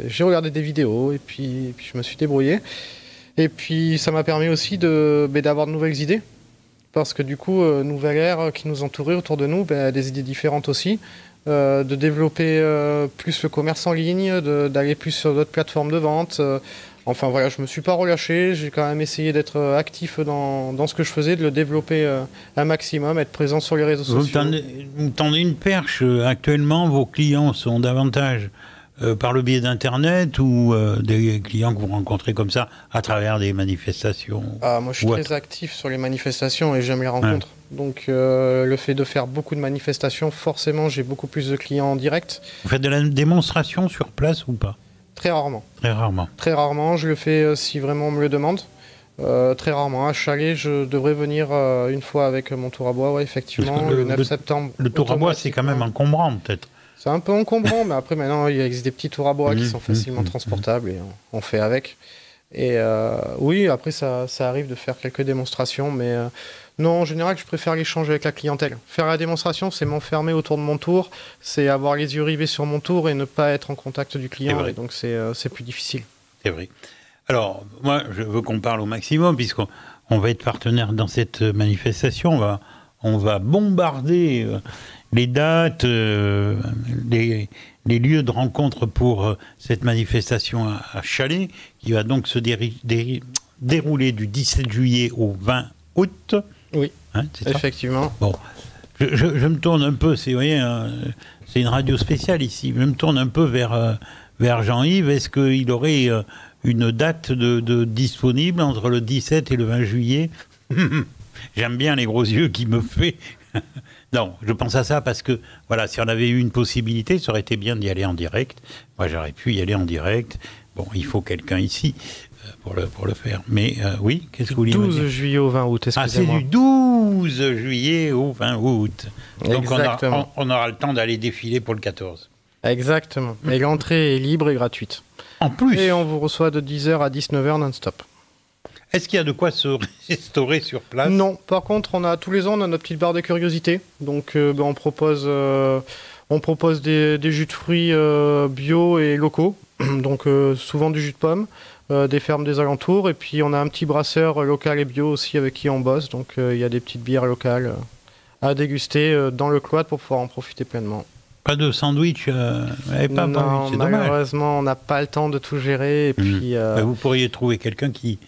Speaker 2: j'ai regardé des vidéos et puis je me suis débrouillé. Et puis ça m'a permis aussi d'avoir de nouvelles idées. Parce que du coup, nouvelle ère qui nous entourait autour de nous, des idées différentes aussi. De développer plus le commerce en ligne, d'aller plus sur d'autres plateformes de vente. Enfin voilà, je me suis pas relâché, j'ai quand même essayé d'être actif dans ce que je faisais, de le développer un maximum, être présent sur les réseaux sociaux.
Speaker 1: Vous tendez une perche. Actuellement, vos clients sont davantage par le biais d'Internet ou des clients que vous rencontrez comme ça à travers des manifestations?
Speaker 2: Moi, je suis très actif sur les manifestations et j'aime les rencontres. Donc, le fait de faire beaucoup de manifestations, forcément, j'ai beaucoup plus de clients en direct.
Speaker 1: Vous faites de la démonstration sur place ou pas?
Speaker 2: Très rarement.
Speaker 1: Très rarement.
Speaker 2: Très rarement, je le fais si vraiment on me le demande. Très rarement. À Chalais, je devrais venir une fois avec mon tour à bois, ouais, effectivement, le 9 septembre.
Speaker 1: Le tour à bois, c'est quand même encombrant, peut-être.
Speaker 2: C'est un peu encombrant, mais après, maintenant, il existe des petits tours à bois qui sont facilement transportables et on fait avec. Et oui, après, ça arrive de faire quelques démonstrations, mais non, en général, je préfère l'échange avec la clientèle. Faire la démonstration, c'est m'enfermer autour de mon tour, c'est avoir les yeux rivés sur mon tour et ne pas être en contact du client, et donc c'est plus difficile.
Speaker 1: C'est vrai. Alors, moi, je veux qu'on parle au maximum, puisqu'on va être partenaire dans cette manifestation. On va bombarder les dates, les lieux de rencontre pour cette manifestation à Chalais, qui va donc se dérouler du 17 juillet au 20 août.
Speaker 2: Oui,
Speaker 1: c'est ça ?
Speaker 2: effectivement.
Speaker 1: Bon, je me tourne un peu, vous voyez, c'est une radio spéciale ici, je me tourne un peu vers Jean-Yves. Est-ce qu'il aurait une date de disponible entre le 17 et le 20 juillet? J'aime bien les gros yeux qu'il me fait. Non, je pense à ça parce que, voilà, si on avait eu une possibilité, ça aurait été bien d'y aller en direct. Moi, j'aurais pu y aller en direct. Bon, il faut quelqu'un ici pour le faire. Mais oui, qu'est-ce que vous voulez dire ?
Speaker 2: 12 juillet au 20 août, excusez-moi.
Speaker 1: Ah, c'est du 12 juillet au 20 août. Donc,
Speaker 2: exactement.
Speaker 1: on aura le temps d'aller défiler pour le 14.
Speaker 2: Exactement. Et l'entrée est libre et gratuite.
Speaker 1: En plus.
Speaker 2: Et on vous reçoit de 10h à 19h non-stop.
Speaker 1: Est-ce qu'il y a de quoi se restaurer sur place ?
Speaker 2: Non. Par contre, tous les ans, on a notre petite barre de curiosité. Donc, on propose des jus de fruits bio et locaux. Donc, souvent du jus de pomme, des fermes des alentours. Et puis, on a un petit brasseur local et bio aussi avec qui on bosse. Donc, il y a des petites bières locales à déguster dans le cloître pour pouvoir en profiter pleinement.
Speaker 1: Pas de sandwich, vous n'avez pas
Speaker 2: Non,
Speaker 1: envie, c'est dommage.
Speaker 2: malheureusement, on n'a pas le temps de tout gérer. Et puis,
Speaker 1: Vous pourriez trouver quelqu'un qui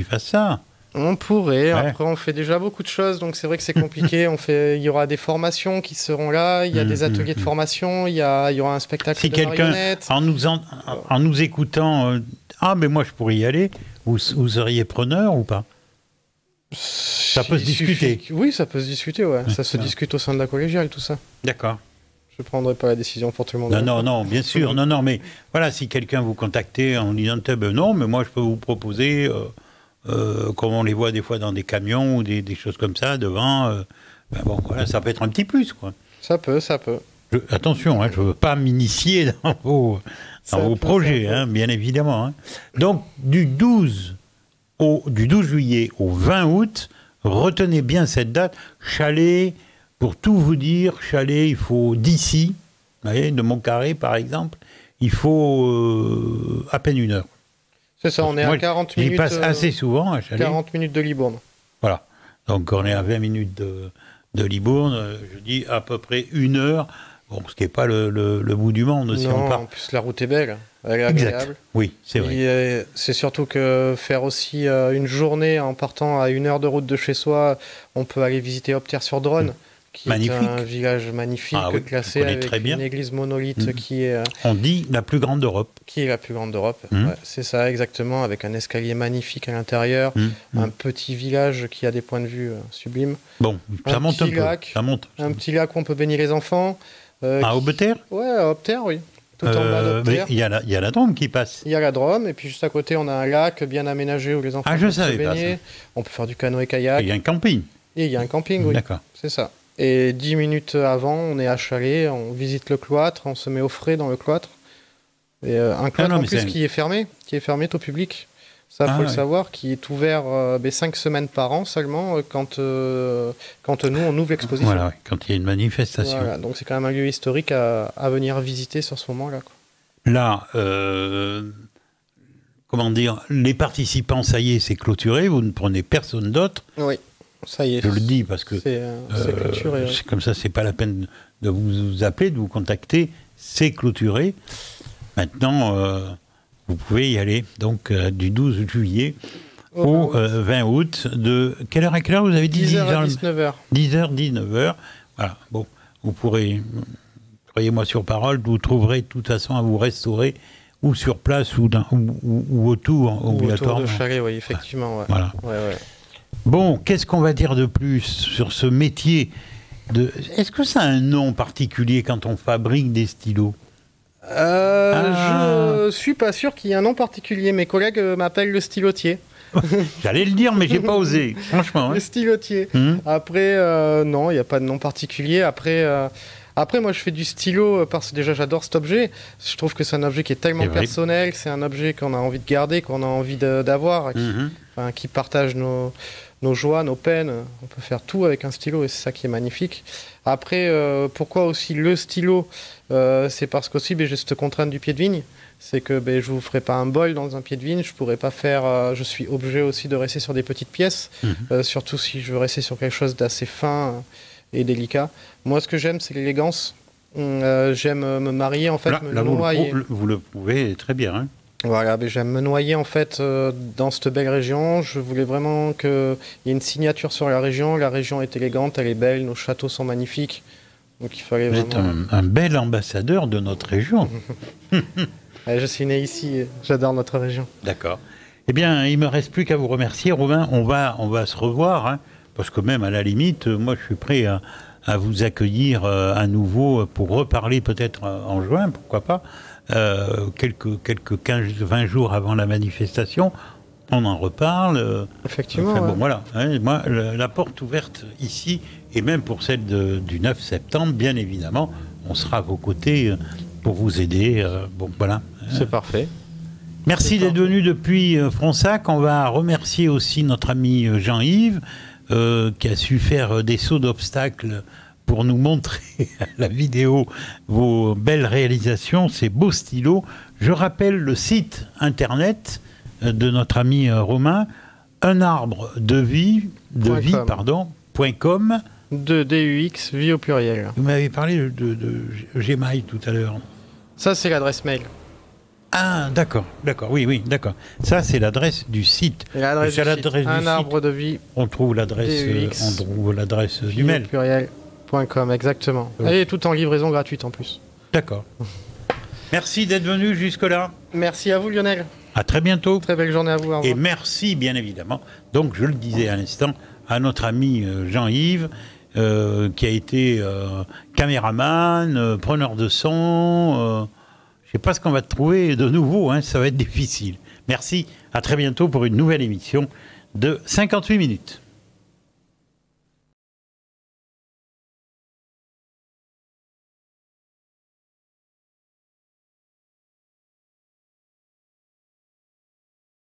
Speaker 1: fasse ça.
Speaker 2: on pourrait.
Speaker 1: Ouais.
Speaker 2: Après, on fait déjà beaucoup de choses, donc c'est vrai que c'est compliqué. Il y aura des formations qui seront là. Il y a des ateliers de formation. Il y aura un spectacle
Speaker 1: Si
Speaker 2: de
Speaker 1: quelqu'un,
Speaker 2: marionnettes.
Speaker 1: en nous écoutant, ah, mais moi je pourrais y aller, vous seriez preneur ou pas? Ça peut se discuter.
Speaker 2: Oui, ça peut se discuter, ouais. Ça se
Speaker 1: voilà.
Speaker 2: discute au sein de la collégiale, tout ça.
Speaker 1: D'accord.
Speaker 2: Je ne prendrai pas la décision pour tout le monde.
Speaker 1: Non, bien sûr. Non, mais voilà, si quelqu'un vous contactait en disant non, mais moi je peux vous proposer, comme on les voit des fois dans des camions ou des choses comme ça devant, bon, voilà, ça peut être un petit plus, quoi.
Speaker 2: Ça peut.
Speaker 1: Attention, je ne veux pas m'initier dans vos projets, bien évidemment. Hein. Donc, du 12 juillet au 20 août, retenez bien cette date. Chalet, pour tout vous dire, Chalet, il faut d'ici, vous voyez, de Montcarré par exemple, il faut à peine 1 heure.
Speaker 2: C'est ça, on est à 40 minutes.
Speaker 1: J'y passe assez souvent à Chalet.
Speaker 2: 40 minutes de Libourne.
Speaker 1: Voilà. Donc on est à 20 minutes de Libourne, je dis à peu près 1 heure, bon, ce qui n'est pas le bout du monde. Si on part.
Speaker 2: En plus la route est belle, elle est agréable.
Speaker 1: Exact. Oui, c'est vrai.
Speaker 2: Et c'est surtout que faire aussi une journée en partant à 1 heure de route de chez soi, on peut aller visiter Opter-sur-Dronne, qui
Speaker 1: magnifique.
Speaker 2: est un village magnifique,
Speaker 1: je
Speaker 2: classé
Speaker 1: connais
Speaker 2: avec
Speaker 1: très bien.
Speaker 2: une église monolithe qui est
Speaker 1: On dit la plus grande d'Europe.
Speaker 2: la plus grande d'Europe. Ouais, c'est ça, exactement, avec un escalier magnifique à l'intérieur, un petit village qui a des points de vue sublimes.
Speaker 1: Bon, ça monte un peu.
Speaker 2: Lac,
Speaker 1: Ça monte.
Speaker 2: un petit lac où on peut baigner les enfants.
Speaker 1: À Aubeterre ?
Speaker 2: Ouais, à Opter, oui. Tout en bas d'Opter.
Speaker 1: Il y a la Drôme qui passe.
Speaker 2: Il y a la Drôme, et puis juste à côté, on a un lac bien aménagé où les enfants peuvent se baigner. On peut faire du canoë-kayak.
Speaker 1: Il y a un camping.
Speaker 2: Et il y a un camping, oui.
Speaker 1: D'accord.
Speaker 2: C'est ça. Et 10 minutes avant, on est à Chalet, on visite le cloître, on se met au frais dans le cloître. Et un cloître en plus qui est fermé au public. Ça, faut le savoir, qui est ouvert 5 semaines par an seulement quand nous, on ouvre l'exposition.
Speaker 1: Voilà, quand il y a une manifestation.
Speaker 2: Voilà, donc c'est quand même un lieu historique à venir visiter sur ce moment-là.
Speaker 1: Là, comment dire, les participants, ça y est, c'est clôturé, vous ne prenez personne d'autre.
Speaker 2: Oui, ça y est.
Speaker 1: Je le dis parce que
Speaker 2: c'est clôturé.
Speaker 1: C'est comme ça, c'est pas la peine de vous appeler, de vous contacter, c'est clôturé. Maintenant, vous pouvez y aller, donc du 12 juillet au 20 août, de quelle heure à quelle heure vous avez dit
Speaker 2: 10h à 19h.
Speaker 1: 10h, 19h. Voilà, bon, vous pourrez, croyez-moi sur parole, vous trouverez de toute façon à vous restaurer, ou sur place, ou autour, obligatoirement.
Speaker 2: Autour de Chalet, oui, effectivement. Ouais.
Speaker 1: Voilà.
Speaker 2: Ouais.
Speaker 1: Bon, qu'est-ce qu'on va dire de plus sur ce métier Est-ce que ça a un nom particulier quand on fabrique des stylos ?
Speaker 2: Je suis pas sûr qu'il y ait un nom particulier. Mes collègues m'appellent le stylotier.
Speaker 1: J'allais le dire, mais j'ai pas osé, franchement.
Speaker 2: Le stylotier. Après, non, il n'y a pas de nom particulier. Après, moi, je fais du stylo parce que déjà, j'adore cet objet. Je trouve que c'est un objet qui est tellement personnel. C'est un objet qu'on a envie de garder, qu'on a envie d'avoir, qui partage nos joies, nos peines. On peut faire tout avec un stylo et c'est ça qui est magnifique. Après, pourquoi aussi le stylo c'est parce qu'aussi j'ai cette contrainte du pied de vigne. C'est que je ne vous ferai pas un bol dans un pied de vigne. Je pourrais pas faire. Je suis obligé aussi de rester sur des petites pièces, surtout si je veux rester sur quelque chose d'assez fin et délicat. Moi, ce que j'aime, c'est l'élégance. J'aime me marier, en fait, me noyer.
Speaker 1: Vous le pouvez très bien. Hein.
Speaker 2: Voilà, j'aime me noyer en fait dans cette belle région. Je voulais vraiment qu'il y ait une signature sur la région. La région est élégante, elle est belle, nos châteaux sont magnifiques. Donc il fallait vraiment...
Speaker 1: Vous êtes un bel ambassadeur de notre région.
Speaker 2: Je suis né ici, j'adore notre région.
Speaker 1: D'accord. Eh bien, il ne me reste plus qu'à vous remercier, Romain. On va se revoir, hein, parce que même à la limite, moi je suis prêt à vous accueillir à nouveau pour reparler peut-être en juin, pourquoi pas. Quelques 15-20 jours avant la manifestation, on en reparle.
Speaker 2: Effectivement.
Speaker 1: Bon, voilà. Hein, moi, la porte ouverte ici, et même pour celle du 9 septembre, bien évidemment, on sera à vos côtés pour vous aider. Bon, voilà.
Speaker 2: C'est parfait.
Speaker 1: Merci d'être venu depuis Fronsac. On va remercier aussi notre ami Jean-Yves, qui a su faire des sauts d'obstacles pour nous montrer à la vidéo vos belles réalisations, ces beaux stylos. Je rappelle le site internet de notre ami Romain, unarbredevie.com.
Speaker 2: de DUX, vie au pluriel.
Speaker 1: Vous m'avez parlé de Gmail tout à l'heure.
Speaker 2: Ça, c'est l'adresse mail.
Speaker 1: Ah, d'accord, oui, d'accord. Ça, c'est l'adresse du site.
Speaker 2: L'adresse du site. Un arbre de vie.
Speaker 1: On trouve l'adresse du mail.
Speaker 2: pluriel.com, exactement.
Speaker 1: Oui.
Speaker 2: Et tout en livraison gratuite en plus.
Speaker 1: D'accord. Merci d'être venu jusque-là.
Speaker 2: Merci à vous, Lionel.
Speaker 1: À très bientôt.
Speaker 2: Très belle journée à vous.
Speaker 1: Et merci, bien évidemment, donc je le disais à l'instant, à notre ami Jean-Yves, qui a été caméraman, preneur de son. Je ne sais pas ce qu'on va trouver de nouveau, hein, ça va être difficile. Merci, à très bientôt pour une nouvelle émission de 58 minutes.